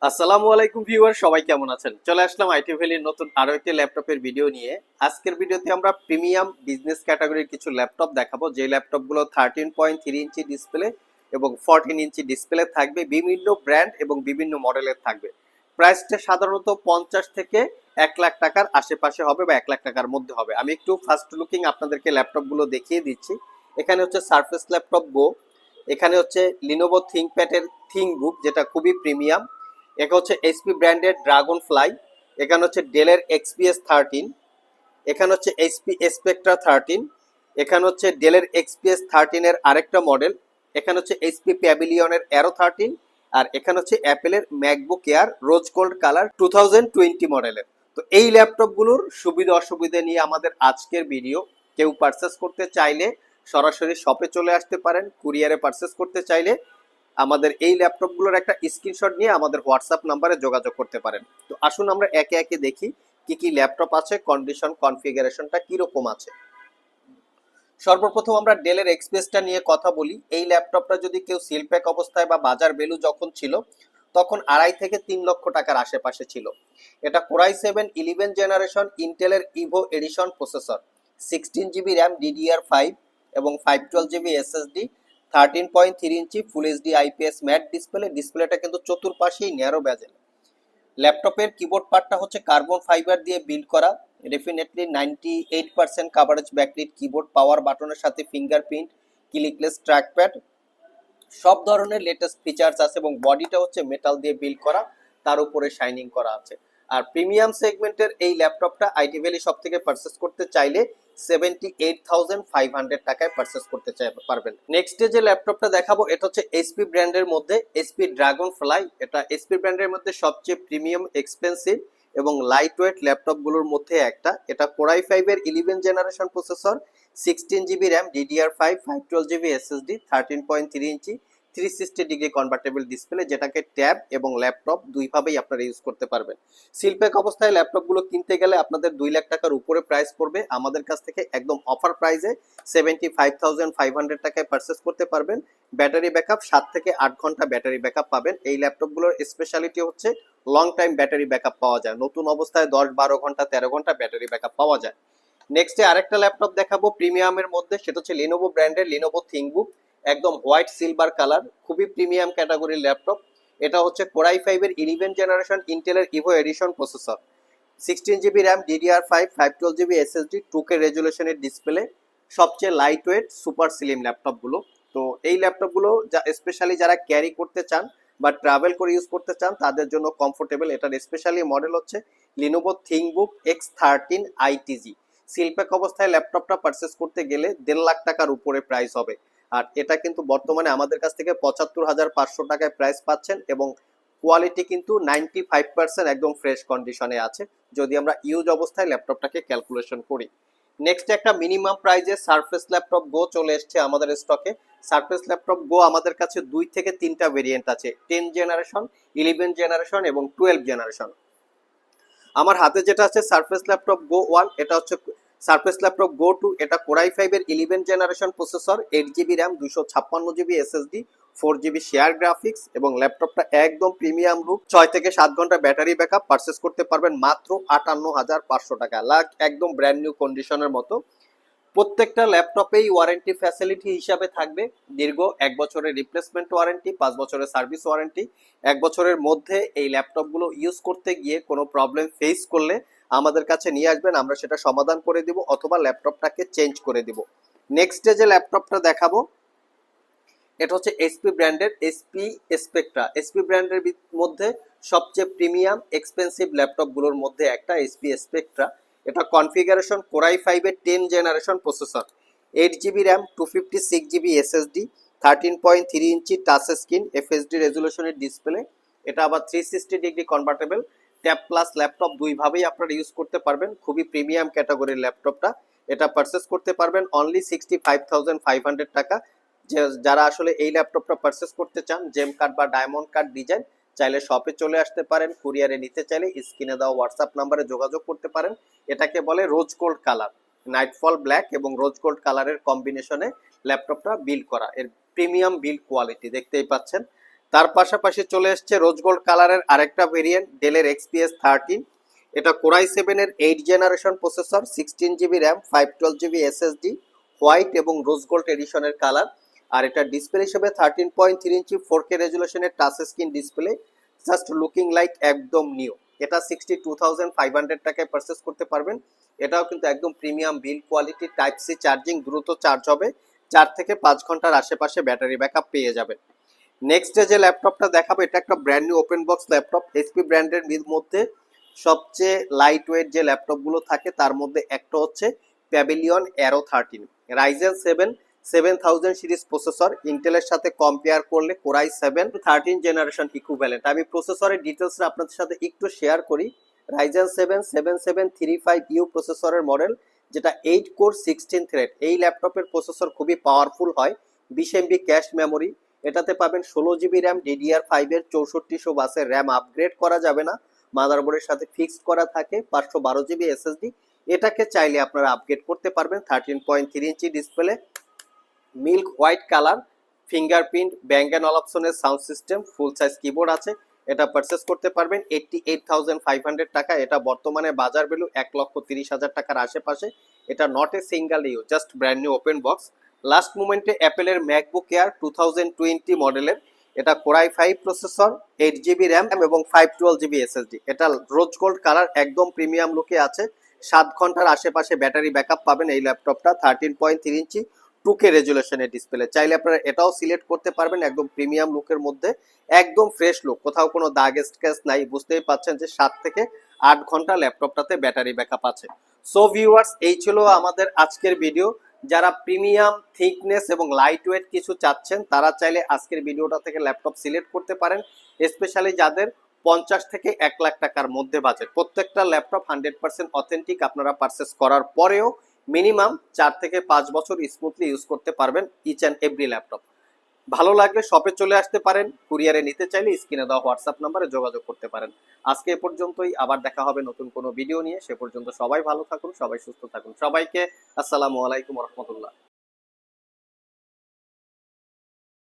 আসসালামু আলাইকুম ভিউয়ার, সবাই কেমন আছেন? চলে আসলাম আইটি ভ্যালির নতুন আরো একটি ল্যাপটপের ভিডিও নিয়ে। আজকের ভিডিওতে আমরা প্রিমিয়াম বিজনেস ক্যাটাগরির কিছু ল্যাপটপ দেখাবো, যে ল্যাপটপগুলো 13.3 ইঞ্চি ডিসপ্লে এবং 14 ইঞ্চি ডিসপ্লে থাকবে, বিভিন্ন ব্র্যান্ড এবং বিভিন্ন মডেলের থাকবে। প্রাইসটা সাধারণত 50 থেকে 1 লাখ টাকার আশেপাশে হবে বা 1 লাখ টাকার মধ্যে হবে। আমি একটু ফার্স্ট লুকিং আপনাদেরকে ল্যাপটপগুলো দেখিয়ে দিচ্ছি। এখানে হচ্ছে সারফেস ল্যাপটপ গো, এখানে হচ্ছে লিনোভো থিংকপ্যাডের থিংকবুক, যেটা খুবই প্রিমিয়াম। এটা হচ্ছে এইচপি ব্র্যান্ডের ড্রাগন ফ্লাই, এখানে হচ্ছে ডেলের এক্সপিএস 13, এখানে হচ্ছে এইচপি স্পেকট্রা 13, এখানে হচ্ছে ডেলের এক্সপিএস 13 এর আরেকটা মডেল, এখানে হচ্ছে এইচপি প্যাভিলিয়নের অ্যারো 13, আর এখানে হচ্ছে অ্যাপেলের MacBook Air rose gold colour 2020 মডেলের। তো এই ল্যাপটপগুলোর সুবিধা অসুবিধা নিয়ে আমাদের আজকের ভিডিও। কেউ পারচেস করতে চাইলে সরাসরি শপে চলে আসতে পারেন, কুরিয়ারে পারচেস করতে চাইলে আমাদের এই ল্যাপটপগুলোর একটা স্ক্রিনশট নিয়ে আমাদের হোয়াটসঅ্যাপ নাম্বারে যোগাযোগ করতে পারেন। তো আসুন আমরা একে একে দেখি কি কি ল্যাপটপ আছে, কন্ডিশন কনফিগারেশনটা কিরকম আছে। সর্বপ্রথম আমরা ডেলের এক্সপ্রেসটা নিয়ে কথা বলি। এই ল্যাপটপটা যদি কেউ সিল প্যাক অবস্থায় বা বাজার ভ্যালু যখন ছিল তখন 2.5 থেকে 3 লক্ষ টাকার আশেপাশে ছিল। এটা কোরাই 7 11 জেনারেশন ইন্টেলের Evo edition processor, 16 GB RAM DDR5 এবং 512 GB SSD, 13.3 inch full HD IPS matte display. ডিসপ্লেটা কিন্তু চতুর্পাশেই ন্যারো বেজেল। ল্যাপটপের কিবোর্ড পার্টটা হচ্ছে কার্বন ফাইবার দিয়ে বিল্ড করা, definitely 98% coverage backlit keyboard, power বাটনের সাথে ফিঙ্গারপ্রিন্ট, ক্লিকলেস ট্র্যাকপ্যাড, সব ধরনের লেটেস্ট ফিচার্স আছে এবং বডিটা হচ্ছে মেটাল দিয়ে বিল্ড করা, তার উপরে শাইনিং করা আছে। আর প্রিমিয়াম সেগমেন্টের এই ল্যাপটপটা আইটি ভ্যালি সব থেকে পারচেস করতে চাইলে 78,500 টাকায় পারচেস করতে পারবেন। নেক্সট যে ল্যাপটপটা দেখাবো এটা হচ্ছে এইচপি ব্র্যান্ডের মধ্যে এইচপি ড্রাগন ফ্লাই। এটা এইচপি ব্র্যান্ডের মধ্যে সবচেয়ে প্রিমিয়াম এক্সপেন্সিভ এবং লাইট ওয়েট ল্যাপটপগুলোর মধ্যে একটা। এটা core i 5 11 generation processor, 16 GB RAM DDR5, 512 GB SSD, 13.3 ইঞ্চি 360 ডিগ্রি কনভার্টেবল ডিসপ্লে, যেটাকে ট্যাব এবং ল্যাপটপ দুইভাবেই আপনারা ইউজ করতে পারবেন। সিলপ্যাক অবস্থায় ল্যাপটপগুলো কিনতে গেলে আপনাদের 2 লাখ টাকার উপরে প্রাইস পড়বে। আমাদের কাছ থেকে একদম অফার প্রাইসে 75,500 টাকায় পারচেস করতে পারবেন। ব্যাটারি ব্যাকআপ 7 থেকে 8 ঘন্টা ব্যাটারি ব্যাকআপ পাবেন। এই ল্যাপটপগুলোর স্পেশালিটি হচ্ছে লং টাইম ব্যাটারি ব্যাকআপ পাওয়া যায়, নতুন অবস্থায় 10-12 ঘন্টা 13 ঘন্টা ব্যাটারি ব্যাকআপ পাওয়া যায়। নেক্সটে আরেকটা ল্যাপটপ দেখাবো প্রিমিয়ামের মধ্যে, সেটা হচ্ছে লিনোভো ব্র্যান্ডের লিনোভো থিংকবুক, একদম হোয়াইট সিলভার কালার, খুবই প্রিমিয়াম ক্যাটাগরির ল্যাপটপ। এটা হচ্ছে কোরাই 5 জেনারেশন ইন্টেলের Evo edition processor, 16 GB RAM DDR5, 512 GB SSD, 2K রেজুলেশনের ডিসপ্লে, সবচেয়ে লাইট ওয়েট সুপার স্লিম ল্যাপটপগুলো। তো এই ল্যাপটপগুলো স্পেশালি যারা ক্যারি করতে চান বা ট্রাভেল করে ইউজ করতে চান তাদের জন্য কমফোর্টেবল। এটার স্পেশালি মডেল হচ্ছে লিনোভো থিংকবুক X13 ITG। সিলপ্যাক অবস্থায় ল্যাপটপটা পারচেস করতে গেলে 1.5 লাখ টাকার উপরে প্রাইস হবে। আর এটা কিন্তু বর্তমানে আমাদের কাছ থেকে 75,500 টাকায় প্রাইস পাচ্ছেন এবং কোয়ালিটি কিন্তু 95% একদম ফ্রেশ কন্ডিশনে আছে যদি আমরা ইউজ অবস্থায় ল্যাপটপটাকে ক্যালকুলেশন করি। নেক্সট একটা মিনিমাম প্রাইজে সারফেস ল্যাপটপ গো চলে এসছে আমাদের স্টকে। সারফেস ল্যাপটপ গো আমাদের কাছে 2 থেকে 3টা ভেরিয়েন্ট আছে, 10 জেনারেশন, 11 জেনারেশন এবং 12 জেনারেশন। আমার হাতে যেটা আছে সারফেস ল্যাপটপ গো 1, এটা হচ্ছে সারফেস ল্যাপটপ গো 2। এটা core i 5 generation processor, 8 GB RAM, 256 GB SSD, 4 GB share graphics এবং ল্যাপটপটা একদম প্রিমিয়াম লুক। 6 থেকে 7 ঘন্টা ব্যাটারি ব্যাকআপ, পারচেস করতে পারবেন মাত্র 58,500 টাকা, লাখ একদম ব্র্যান্ড নিউ কন্ডিশনের মতো। প্রত্যেকটা ল্যাপটপেই ওয়ারেন্টি ফ্যাসিলিটি হিসাবে থাকবে দীর্ঘ 1 বছরের রিপ্লেসমেন্ট ওয়ারেন্টি, 5 বছরের সার্ভিস ওয়ারেন্টি। 1 বছরের মধ্যে এই ল্যাপটপগুলো ইউজ করতে গিয়ে কোনো প্রবলেম ফেস করলে আমাদের কাছে নিয়ে আসবেন, আমরা সেটা সমাধান করে দিব অথবা ল্যাপটপটাকে চেঞ্জ করে দিব। নেক্সট যে ল্যাপটপটা দেখাবো এটা হচ্ছে এইচপি ব্র্যান্ডের এইচপি স্পেকট্রা। এইচপি ব্র্যান্ডের মধ্যে সবচেয়ে প্রিমিয়াম এক্সপেন্সিভ ল্যাপটপগুলোর মধ্যে একটা এইচপি স্পেকট্রা। এটা configuration core i 5 10 generation processor, 8 GB RAM, 256 GB SSD, 13.3 inch touch screen FHD রেজুলেশনের ডিসপ্লে। এটা আবার 360 degree convertible tab plus laptop দুইভাবেই আপনারা ইউজ করতে পারবেন। খুবই প্রিমিয়াম ক্যাটাগরির ল্যাপটপটা। এটা পারচেস করতে পারবেন অনলি 65,500 টাকা। যারা আসলে এই ল্যাপটপটা পারচেস করতে চান জেম কার্ড বা ডায়মন্ড কার্ড ডিজাইন, চাইলে শপে চলে আসতে পারেন, কুরিয়ারে নিতে চাইলে স্ক্রিনে দেওয়া হোয়াটসঅ্যাপ নাম্বারে যোগাযোগ করতে পারেন। এটাকে বলে রোজ গোল্ড কালার, নাইটফল ব্ল্যাক এবং রোজ গোল্ড কালারের কম্বিনেশনে ল্যাপটপটা বিল্ড করা, এর প্রিমিয়াম বিল্ড কোয়ালিটি দেখতেই পাচ্ছেন। তার পাশাপাশি চলে এসছে রোজ গোল্ড কালারের আরেকটা ভেরিয়েন্ট ডেলের এক্সপিএস 13। এটা কোরাই 7 এর 8 generation processor, 16 GB RAM, 512 GB SSD, white এবং রোজ গোল্ড এডিশনের কালার। আর এটা ডিসপ্লে হিসেবে 13.3 ইঞ্চি 4K রেজুলেশনের touch screen display, just looking like একদম নিউ। এটা 62,500 টাকায় পারচেস করতে পারবেন। এটাও কিন্তু একদম premium build quality, type C charging, দ্রুত চার্জ হবে, 4 থেকে 5 ঘন্টার আশেপাশে ব্যাটারি ব্যাকআপ পেয়ে যাবেন। নেক্সট যে ল্যাপটপটা দেখাবো এটা একটা brand new open box laptop. HP ব্র্যান্ডের মধ্যে সবচেয়ে লাইট ওয়েট যে ল্যাপটপগুলো থাকে তার মধ্যে একটা হচ্ছে Pavilion Aero 13। Ryzen 7 7000 series processor, ইন্টেলের সাথে কম্পেয়ার করলে কোরাই 7 13 জেনারেশন ইকুইভ্যালেন্ট। আমি প্রসেসরের ডিটেলসটা আপনাদের সাথে একটু শেয়ার করি। রাইজেন 7 7735U প্রসেসরের মডেল, যেটা 8 কোর 16 থ্রেড। এই ল্যাপটপের প্রসেসর খুবই পাওয়ারফুল হয়, 20 MB ক্যাশ মেমোরি। এটাতে পাবেন 16 জিবি র্যাম, DDR5 এর 6400 বাসের র্যাম আপগ্রেড করা যাবে না, মাদারবোর্ডের সাথে ফিক্সড করা থাকে, 512 জিবি এসএসডি। এটাকে চাইলে আপনারা আপগ্রেড করতে পারবেন। 13.3 inch display, milk white colour, fingerprint, Bang and অলাপসনের sound system, full size keyboard আছে। এটা পারচেস করতে পারবেন 88,500 টাকা। এটা বর্তমানে বাজার ভ্যালু 1,30,000 টাকার আশেপাশে। এটা not a single you, just brand new open box. Last মোমেন্টে অ্যাপেলের ম্যাকবুক এয়ার 2020 মডেলের, এটা কোরাই 5 প্রসেসর, 8 জিবি র্যাম এবং 512 জিবি এসএসডি। এটা রোজ গোল্ড কালার, একদম প্রিমিয়াম লুকে আছে। 7 ঘন্টার আশেপাশে ব্যাটারি ব্যাকআপ পাবেন এই ল্যাপটপটা। 13.3 ইঞ্চি 2K রেজুলেশনের ডিসপ্লে। চাইলে আপনারা এটাও সিলেক্ট করতে পারবেন, একদম প্রিমিয়াম লুকের মধ্যে, একদম ফ্রেশ লুক, কোথাও কোনো দাগ স্ক্র্যাচ নাই। বুঝতেই পাচ্ছেন যে 7 থেকে 8 ঘন্টা ল্যাপটপটাতে ব্যাটারি ব্যাকআপ আছে। সো ভিউয়ার্স, এই ছিল আমাদের আজকের ভিডিও। যারা প্রিমিয়াম থিকনেস এবং লাইট ওয়েট কিছু চাচ্ছেন তারা চাইলে আজকের ভিডিওটা থেকে ল্যাপটপ সিলেক্ট করতে পারেন, স্পেশালি যাদের 50 থেকে 1 লাখ টাকার মধ্যে বাজেট। প্রত্যেকটা ল্যাপটপ 100% অথেন্টিক, আপনারা পারচেস করার পরেও মিনিমাম 4 থেকে 5 বছর স্মুথলি ইউজ করতে পারবেন ইচ অ্যান্ড এভরি ল্যাপটপ। ভালো লাগলে শপে চলে আসতে পারেন, কুরিয়ারে নিতে চাইলে স্ক্রিনে দেওয়া হোয়াটসঅ্যাপ নাম্বারে যোগাযোগ করতে পারেন। আজকে এ পর্যন্তই, আবার দেখা হবে নতুন কোনো ভিডিও নিয়ে। সে পর্যন্ত সবাই ভালো থাকুন, সবাই সুস্থ থাকুন। সবাইকে আসসালামু আলাইকুম রহমতুল্লাহ।